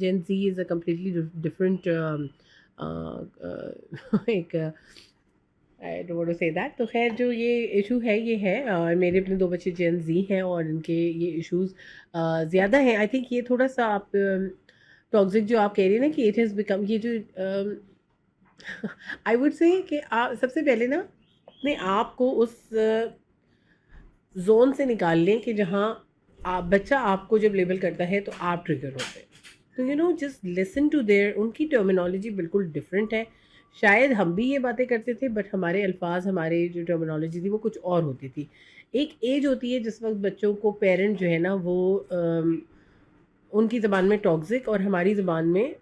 Gen Z is a completely different एक I don't want to say that. तो ख़ैर जो ये इशू है ये है, मेरे अपने 2 बच्चे जेन ज़ी हैं और इनके ये इश्यूज़ ज़्यादा हैं। आई थिंक ये थोड़ा-सा आप टॉक्सिक जो आप कह रही हैं ना कि इट हैज़ बिकम ये जो आई वुड से कि आप सबसे पहले ना अपने आप को उस ज़ोन से निकाल लें कि जहाँ आप बच्चा आपको जब लेबल करता है तो आप ट्रिगर होते हैं। तो जस्ट लिसन टू देयर, उनकी टर्मिनोलॉजी बिल्कुल डिफरेंट है। शायद हम भी ये बातें करते थे बट हमारे अल्फाज, हमारे जो टर्मिनोलॉजी थी वो कुछ और होती थी। एक एज होती है जिस वक्त बच्चों को पेरेंट जो है ना वो उनकी ज़बान में टॉक्सिक और हमारी ज़बान में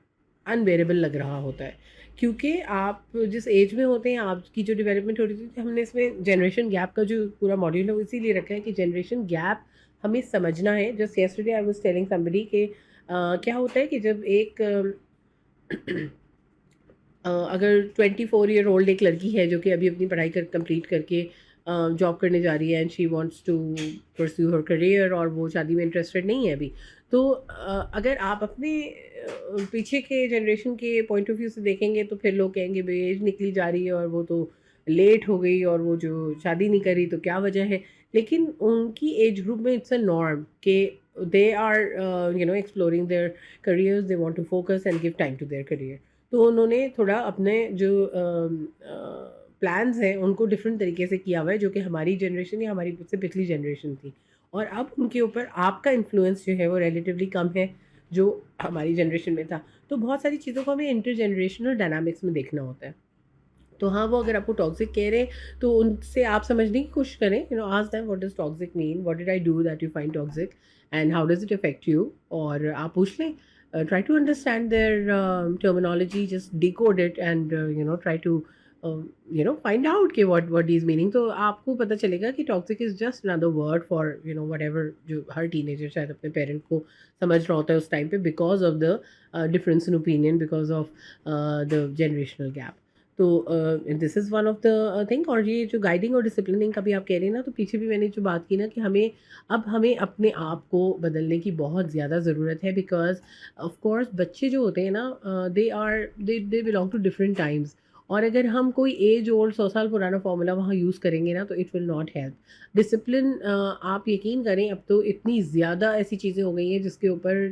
अनबेरेबल लग रहा होता है, क्योंकि आप जिस एज में होते हैं आपकी जो डेवलपमेंट हो रही थी, हमने इसमें जनरेशन गैप का जो पूरा मॉड्यूल है वो इसीलिए रखा है कि जनरेशन गैप हमें समझना है। Just yesterday I was telling somebody के क्या होता है कि जब एक अगर 24 ईयर ओल्ड एक लड़की है जो कि अभी अपनी पढ़ाई कर कंप्लीट करके जॉब करने जा रही है and she wants to pursue her career और वो शादी में इंटरेस्टेड नहीं है अभी, तो अगर आप अपने पीछे के जनरेशन के पॉइंट ऑफ व्यू से देखेंगे तो फिर लोग कहेंगे भाई एज निकली जा रही है और वो तो लेट हो गई और वो जो शादी नहीं करी तो क्या वजह है। लेकिन उनकी एज ग्रुप में इट्स अ नॉर्म के they are exploring their careers, they want to focus and give time to their career. तो उन्होंने थोड़ा अपने जो प्लान्स हैं उनको डिफरेंट तरीके से किया हुआ है जो कि हमारी जनरेशन या हमारी से पिछली जनरेशन थी, और अब उनके ऊपर आपका इन्फ्लुएंस जो है वो रिलेटिवली कम है जो हमारी जनरेशन में था। तो बहुत सारी चीज़ों को हमें इंटर जनरेशनल डायनामिक्स में देखना होता है। तो हाँ, वो अगर आपको टॉक्सिक कह रहे हैं तो उनसे आप समझने की कोशिश करें, ask them what does toxic mean, what did I do that you find toxic and how does it affect you, और आप पूछ लें, try to understand their terminology, just decode it and try to find out कि what is meaning। तो आपको पता चलेगा कि toxic is just another word for whatever जो हर teenager शायद अपने parent को समझ रहा होता है उस टाइम पे, because of the difference in opinion, because of the generational gap। तो this is one of the thing. और ये जो गाइडिंग और डिसिप्लिनिंग का भी आप कह रहे हैं ना, तो पीछे भी मैंने जो बात की ना कि हमें अपने आप को बदलने की बहुत ज़्यादा ज़रूरत है, बिकॉज ऑफ कोर्स बच्चे जो होते हैं ना they belong to different times, और अगर हम कोई एज ओल्ड 100 साल पुराना फॉर्मूला वहाँ यूज़ करेंगे ना तो it will not help. Discipline, आप यकीन करें अब तो इतनी ज़्यादा ऐसी चीज़ें हो गई हैं जिसके ऊपर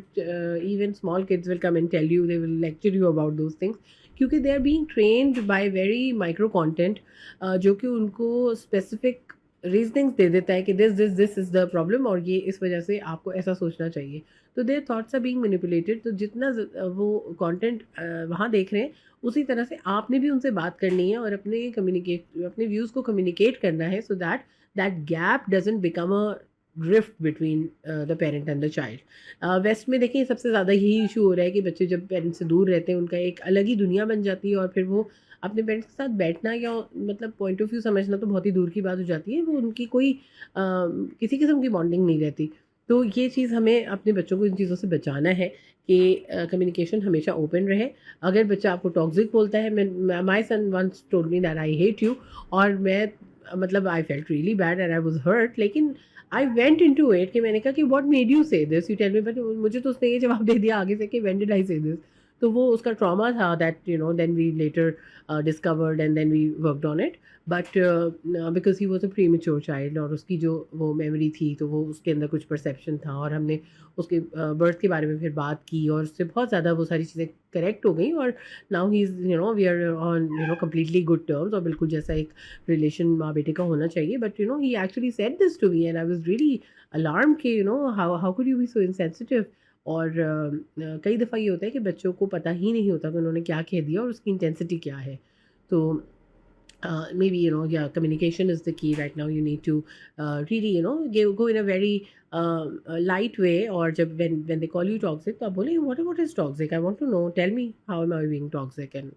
even small kids will come and tell you, they will lecture you about those things, क्योंकि they are being trained by very micro content जो कि उनको स्पेसिफिक रीजनिंग्स दे देता है कि दिस इज़ द प्रॉब्लम और ये इस वजह से आपको ऐसा सोचना चाहिए। तो their thoughts are being manipulated. तो जितना वो कंटेंट वहाँ देख रहे हैं उसी तरह से आपने भी उनसे बात करनी है और अपने व्यूज़ को कम्युनिकेट करना है, so that that gap doesn't become a drift between the parent and the child. West में देखिए सबसे ज़्यादा यही इशू हो रहा है कि बच्चे जब पेरेंट्स से दूर रहते हैं उनका एक अलग ही दुनिया बन जाती है और फिर वो अपने पेरेंट्स के साथ बैठना या मतलब पॉइंट ऑफ व्यू समझना तो बहुत ही दूर की बात हो जाती है, वो उनकी कोई किसी किस्म की बॉन्डिंग नहीं रहती। तो ये चीज़ हमें अपने बच्चों को इन चीज़ों से बचाना है कि कम्युनिकेशन हमेशा ओपन रहे। अगर बच्चा आपको टॉक्सिक बोलता है, मैं my son once told me that I hate you, और मैं मतलब I felt really bad and I was hurt, लेकिन आई वेंट इनटू इट कि मैंने कहा कि what made you say this, you tell me, but मुझे तो उसने ये जवाब दे दिया आगे से कि व्हेन डिड आई से दिस। तो वो उसका ट्रॉमा था that then we later discovered and then we worked on it, but because he was a premature child और उसकी जो वो मेमोरी थी तो वो उसके अंदर कुछ परसेप्शन था, और हमने उसके बर्थ के बारे में फिर बात की और उससे बहुत ज़्यादा वो सारी चीज़ें करेक्ट हो गई, और now he is we are on completely good terms, और बिल्कुल जैसा एक रिलेशन माँ बेटे का होना चाहिए। But he actually said this to me and I was really alarm कि how could you be so insensitive. और कई दफ़ा ये होता है कि बच्चों को पता ही नहीं होता कि उन्होंने क्या कह दिया और उसकी इंटेंसिटी क्या है। तो maybe yeah, communication is the key right now. You need to really go in a very light way, or jab when they call you toxic तो आप बोले what is toxic, I want to know, tell me how am I being toxic and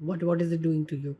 what is it doing to you।